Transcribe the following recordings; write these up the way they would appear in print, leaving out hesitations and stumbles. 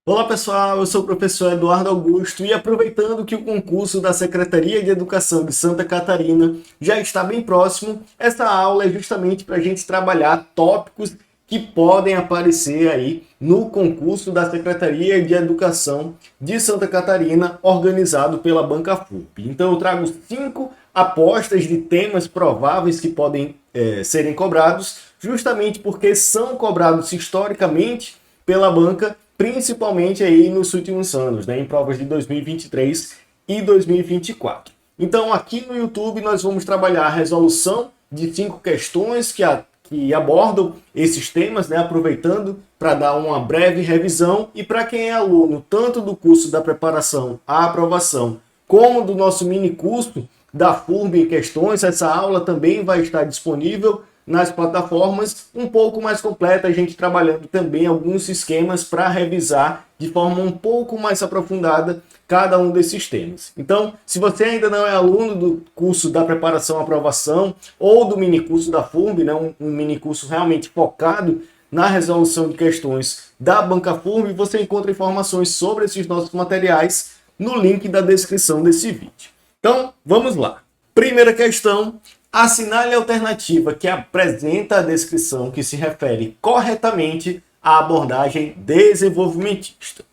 Olá pessoal, eu sou o professor Eduardo Augusto e aproveitando que o concurso da Secretaria de Educação de Santa Catarina já está bem próximo, essa aula é justamente para a gente trabalhar tópicos que podem aparecer aí no concurso da Secretaria de Educação de Santa Catarina, organizado pela Banca FUP. Então eu trago 5 apostas de temas prováveis que podem serem cobrados, justamente porque são cobrados historicamente pela banca, principalmente aí nos últimos anos, né, em provas de 2023 e 2024. Então, aqui no YouTube, nós vamos trabalhar a resolução de 5 questões que abordam esses temas, né, aproveitando para dar uma breve revisão. E para quem é aluno, tanto do curso da preparação à aprovação, como do nosso mini curso da FURB em questões, essa aula também vai estar disponível nas plataformas, um pouco mais completa, a gente trabalhando também alguns esquemas para revisar de forma um pouco mais aprofundada cada um desses temas. Então, se você ainda não é aluno do curso da preparação à aprovação ou do minicurso da FURB, né, um minicurso realmente focado na resolução de questões da Banca FURB, você encontra informações sobre esses nossos materiais no link da descrição desse vídeo. Então, vamos lá. Primeira questão. Assinale a alternativa que apresenta a descrição que se refere corretamente à abordagem desenvolvimentista.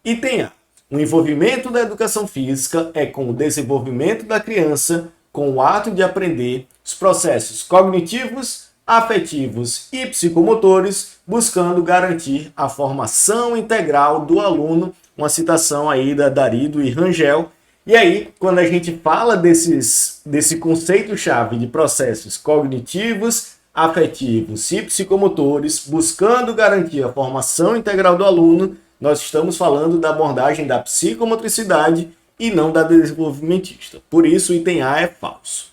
Item A. O envolvimento da educação física é com o desenvolvimento da criança, com o ato de aprender, os processos cognitivos, afetivos e psicomotores, buscando garantir a formação integral do aluno. Uma citação aí da Darido e Rangel. E aí, quando a gente fala desse conceito-chave de processos cognitivos, afetivos e psicomotores, buscando garantir a formação integral do aluno, nós estamos falando da abordagem da psicomotricidade e não da desenvolvimentista. Por isso, o item A é falso.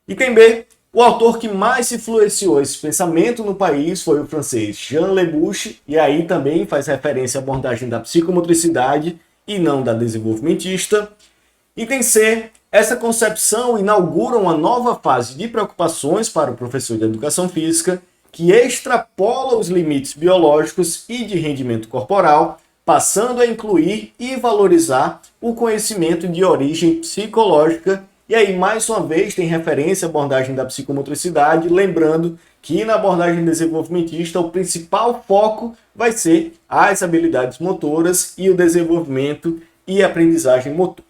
Item B. O autor que mais influenciou esse pensamento no país foi o francês Jean Lebouche, e aí também faz referência à abordagem da psicomotricidade e não da desenvolvimentista. Item C. Essa concepção inaugura uma nova fase de preocupações para o professor de educação física que extrapola os limites biológicos e de rendimento corporal, passando a incluir e valorizar o conhecimento de origem psicológica. E aí, mais uma vez, tem referência à abordagem da psicomotricidade, lembrando que na abordagem desenvolvimentista o principal foco vai ser as habilidades motoras e o desenvolvimento e aprendizagem motora.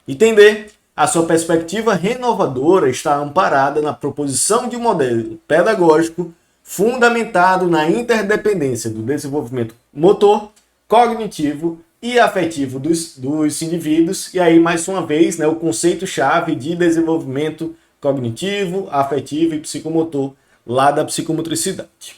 Item D. A sua perspectiva renovadora está amparada na proposição de um modelo pedagógico fundamentado na interdependência do desenvolvimento motor, cognitivo e afetivo dos indivíduos. E aí, mais uma vez, né, o conceito-chave de desenvolvimento cognitivo, afetivo e psicomotor lá da psicomotricidade.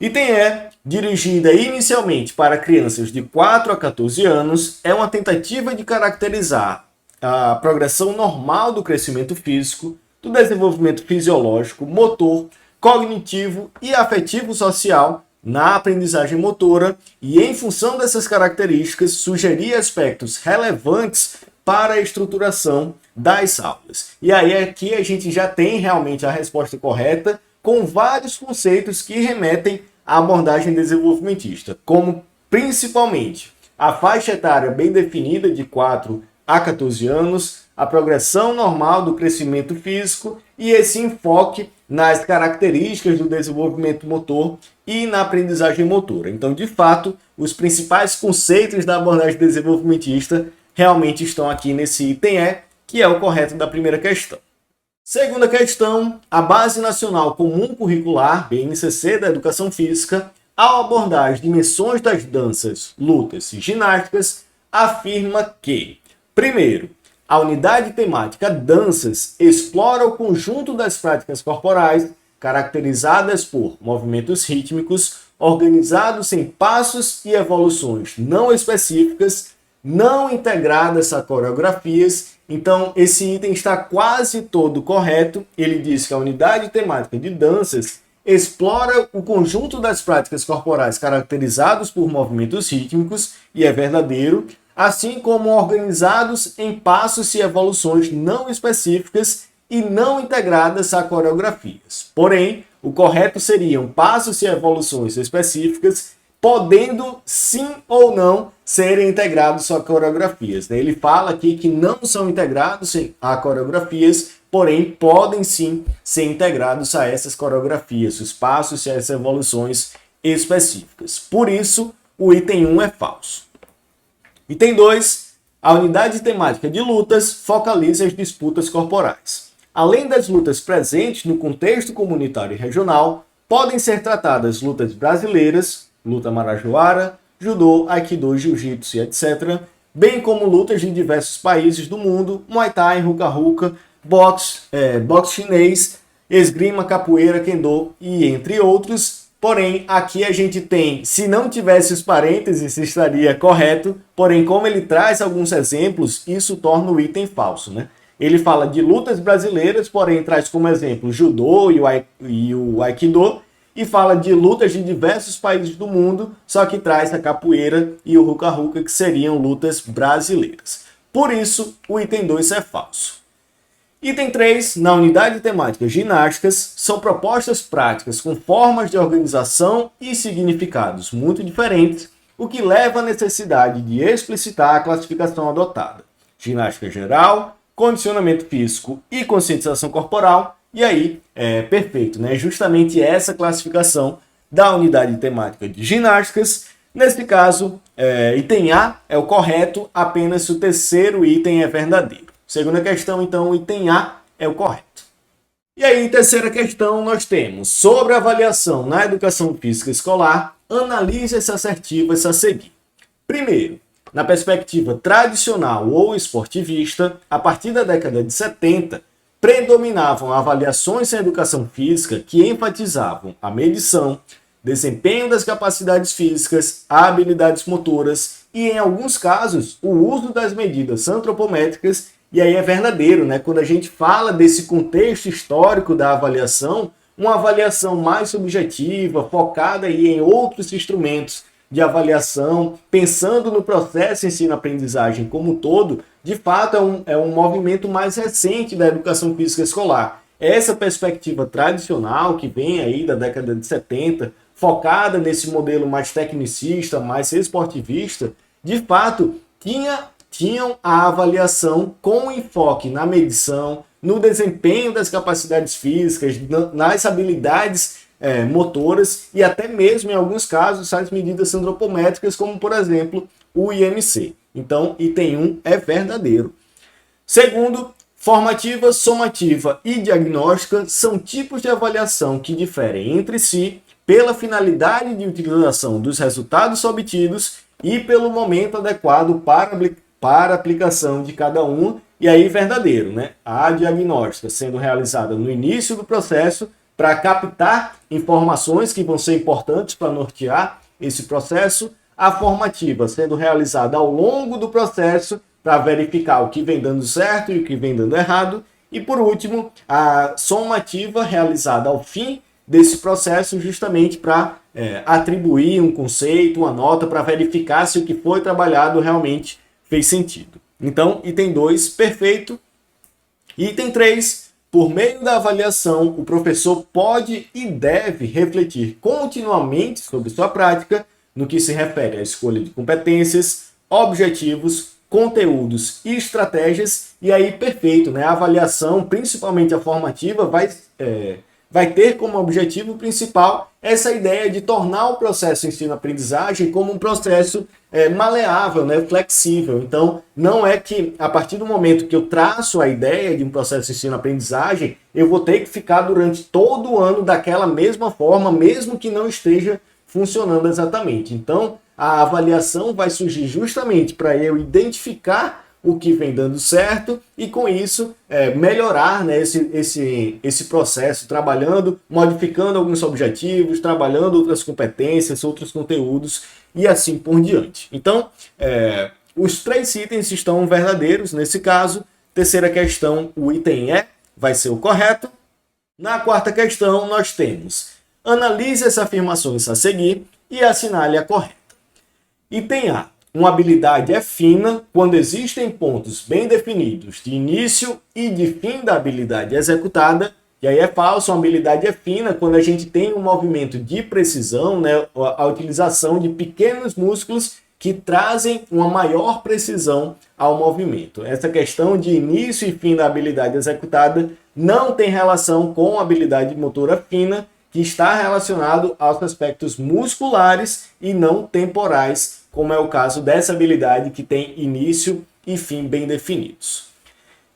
Item E, dirigida inicialmente para crianças de 4 a 14 anos, é uma tentativa de caracterizar a progressão normal do crescimento físico, do desenvolvimento fisiológico, motor, cognitivo e afetivo social na aprendizagem motora e, em função dessas características, sugerir aspectos relevantes para a estruturação das aulas. E aí aqui a gente já tem realmente a resposta correta, com vários conceitos que remetem à abordagem desenvolvimentista, como principalmente a faixa etária bem definida de 4 a 14 anos, a progressão normal do crescimento físico e esse enfoque nas características do desenvolvimento motor e na aprendizagem motora. Então, de fato, os principais conceitos da abordagem desenvolvimentista realmente estão aqui nesse item E, que é o correto da primeira questão. Segunda questão, a Base Nacional Comum Curricular, BNCC, da Educação Física, ao abordar as dimensões das danças, lutas e ginásticas, afirma que: primeiro, a unidade temática danças explora o conjunto das práticas corporais caracterizadas por movimentos rítmicos organizados em passos e evoluções não específicas, não integradas a coreografias. Então, esse item está quase todo correto. Ele diz que a unidade temática de danças explora o conjunto das práticas corporais caracterizados por movimentos rítmicos, e é verdadeiro, assim como organizados em passos e evoluções não específicas e não integradas a coreografias. Porém, o correto seriam passos e evoluções específicas podendo sim ou não serem integrados a coreografias, né? Ele fala aqui que não são integrados a coreografias, porém podem sim ser integrados a essas coreografias, os passos e as evoluções específicas. Por isso, o item 1 é falso. Item 2, a unidade temática de lutas focaliza as disputas corporais. Além das lutas presentes no contexto comunitário e regional, podem ser tratadas lutas brasileiras, luta marajoara, judô, aikido, jiu-jitsu e etc., bem como lutas de diversos países do mundo, muay thai, ruka-ruka, boxe chinês, esgrima, capoeira, kendo e entre outros. Porém, aqui a gente tem, se não tivesse os parênteses, estaria correto, porém, como ele traz alguns exemplos, isso torna o item falso, né? Ele fala de lutas brasileiras, porém traz como exemplo o judô e o aikido, e fala de lutas de diversos países do mundo, só que traz a capoeira e o ruka-ruka, que seriam lutas brasileiras. Por isso, o item 2 é falso. Item 3, na unidade temática ginásticas, são propostas práticas com formas de organização e significados muito diferentes, o que leva à necessidade de explicitar a classificação adotada. Ginástica geral, condicionamento físico e conscientização corporal, e aí é perfeito, né? Justamente essa classificação da unidade temática de ginásticas. Nesse caso, item A é o correto, apenas o terceiro item é verdadeiro. Segunda questão, então, o item A é o correto. E aí, terceira questão, nós temos sobre avaliação na educação física escolar, analise as assertivas a seguir. Primeiro, na perspectiva tradicional ou esportivista, a partir da década de 70, predominavam avaliações em educação física que enfatizavam a medição, desempenho das capacidades físicas, habilidades motoras e, em alguns casos, o uso das medidas antropométricas. E aí é verdadeiro, né? Quando a gente fala desse contexto histórico da avaliação, uma avaliação mais subjetiva, focada aí em outros instrumentos de avaliação, pensando no processo ensino-aprendizagem como um todo, de fato é um movimento mais recente da educação física escolar. Essa perspectiva tradicional que vem aí da década de 70, focada nesse modelo mais tecnicista, mais esportivista, de fato tinham a avaliação com enfoque na medição, no desempenho das capacidades físicas, nas habilidades motoras e até mesmo, em alguns casos, as medidas antropométricas, como, por exemplo, o IMC. Então, item 1 é verdadeiro. Segundo, formativa, somativa e diagnóstica são tipos de avaliação que diferem entre si pela finalidade de utilização dos resultados obtidos e pelo momento adequado para aplicação de cada um, e aí verdadeiro, né? A diagnóstica sendo realizada no início do processo para captar informações que vão ser importantes para nortear esse processo, a formativa sendo realizada ao longo do processo para verificar o que vem dando certo e o que vem dando errado, e por último, a somativa realizada ao fim desse processo justamente para atribuir um conceito, uma nota, para verificar se o que foi trabalhado realmente fez sentido. Então, item 2, perfeito. Item 3, por meio da avaliação, o professor pode e deve refletir continuamente sobre sua prática no que se refere à escolha de competências, objetivos, conteúdos e estratégias. E aí, perfeito, né? A avaliação, principalmente a formativa, vai ter como objetivo principal essa ideia de tornar o processo ensino-aprendizagem como um processo maleável, né, flexível. Então, não é que a partir do momento que eu traço a ideia de um processo ensino-aprendizagem, eu vou ter que ficar durante todo o ano daquela mesma forma, mesmo que não esteja funcionando exatamente. Então, a avaliação vai surgir justamente para eu identificar o que vem dando certo e, com isso, melhorar, né, esse processo, trabalhando, modificando alguns objetivos, trabalhando outras competências, outros conteúdos e assim por diante. Então, os 3 itens estão verdadeiros nesse caso. Terceira questão, o item E vai ser o correto. Na quarta questão, nós temos: analise as afirmações a seguir e assinale a correta. Item A. Uma habilidade é fina quando existem pontos bem definidos de início e de fim da habilidade executada E aí é falso, uma habilidade é fina quando a gente tem um movimento de precisão, né, a utilização de pequenos músculos que trazem uma maior precisão ao movimento. Essa questão de início e fim da habilidade executada não tem relação com a habilidade motora fina, que está relacionado aos aspectos musculares e não temporais, como é o caso dessa habilidade que tem início e fim bem definidos.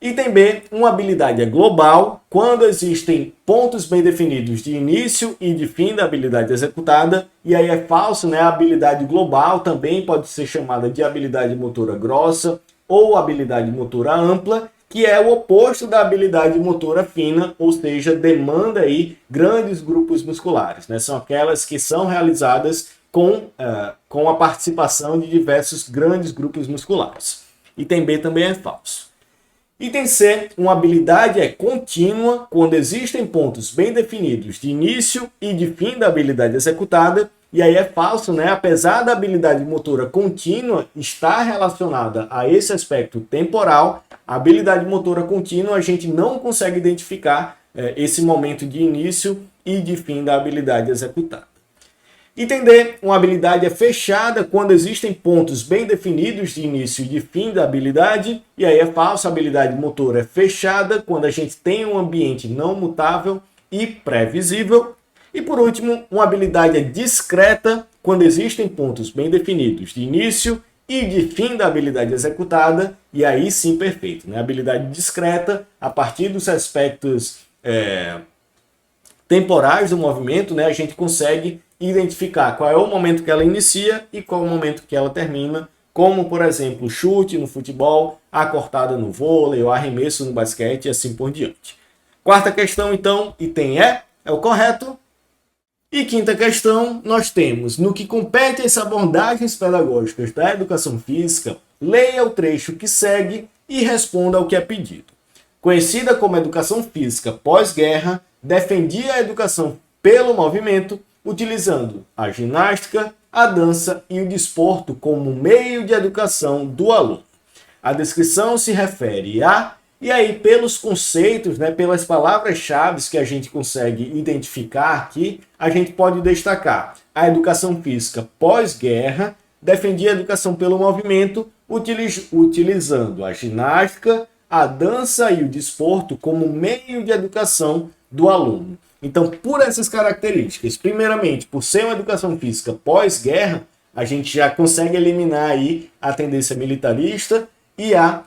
Item B, uma habilidade é global quando existem pontos bem definidos de início e de fim da habilidade executada, e aí é falso, né? A habilidade global também pode ser chamada de habilidade motora grossa ou habilidade motora ampla, que é o oposto da habilidade motora fina, ou seja, demanda aí grandes grupos musculares, né? São aquelas que são realizadas com a participação de diversos grandes grupos musculares. Item B também é falso. Item C, uma habilidade é contínua quando existem pontos bem definidos de início e de fim da habilidade executada, e aí é falso, né? Apesar da habilidade motora contínua estar relacionada a esse aspecto temporal, a habilidade motora contínua a gente não consegue identificar esse momento de início e de fim da habilidade executada. Item D, uma habilidade é fechada quando existem pontos bem definidos de início e de fim da habilidade, e aí é falso, a habilidade motora é fechada quando a gente tem um ambiente não mutável e previsível. E por último, uma habilidade é discreta quando existem pontos bem definidos de início e de fim da habilidade executada, e aí sim perfeito, né? A habilidade discreta, a partir dos aspectos temporais do movimento, né, a gente consegue identificar qual é o momento que ela inicia e qual é o momento que ela termina, como, por exemplo, o chute no futebol, a cortada no vôlei, o arremesso no basquete e assim por diante. Quarta questão, então, item E é o correto. E quinta questão, nós temos, no que compete às abordagens pedagógicas da educação física, leia o trecho que segue e responda ao que é pedido. Conhecida como educação física pós-guerra, defendia a educação pelo movimento, utilizando a ginástica, a dança e o desporto como meio de educação do aluno. A descrição se refere a, e aí pelos conceitos, né, pelas palavras-chave que a gente consegue identificar aqui, a gente pode destacar a educação física pós-guerra, defendia a educação pelo movimento, utilizando a ginástica, a dança e o desporto como meio de educação do aluno. Então, por essas características, primeiramente, por ser uma educação física pós-guerra, a gente já consegue eliminar aí a tendência militarista e a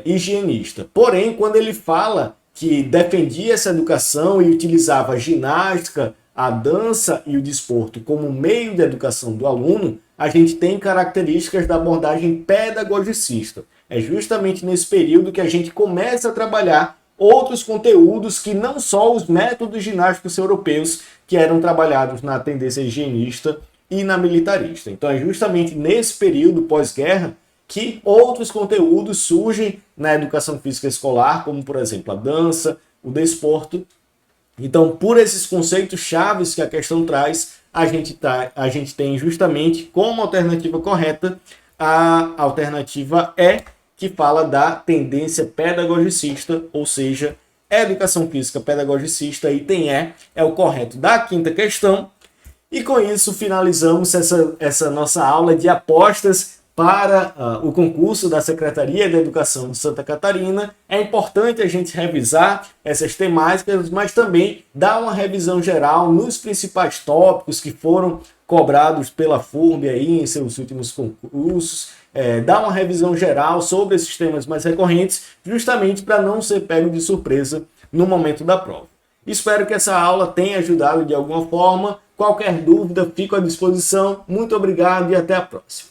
higienista. Porém, quando ele fala que defendia essa educação e utilizava a ginástica, a dança e o desporto como meio de educação do aluno, a gente tem características da abordagem pedagogicista. É justamente nesse período que a gente começa a trabalhar outros conteúdos que não só os métodos ginásticos europeus que eram trabalhados na tendência higienista e na militarista. Então é justamente nesse período pós-guerra que outros conteúdos surgem na educação física escolar, como por exemplo a dança, o desporto. Então, por esses conceitos chaves que a questão traz, a gente tem justamente como alternativa correta a alternativa E, que fala da tendência pedagogicista, ou seja, educação física pedagogicista, item E, é o correto da quinta questão. E com isso finalizamos essa nossa aula de apostas para o concurso da Secretaria de Educação de Santa Catarina. É importante a gente revisar essas temáticas, mas também dar uma revisão geral nos principais tópicos que foram cobrados pela FURB aí em seus últimos concursos, dar uma revisão geral sobre esses temas mais recorrentes, justamente para não ser pego de surpresa no momento da prova. Espero que essa aula tenha ajudado de alguma forma. Qualquer dúvida, fico à disposição. Muito obrigado e até a próxima.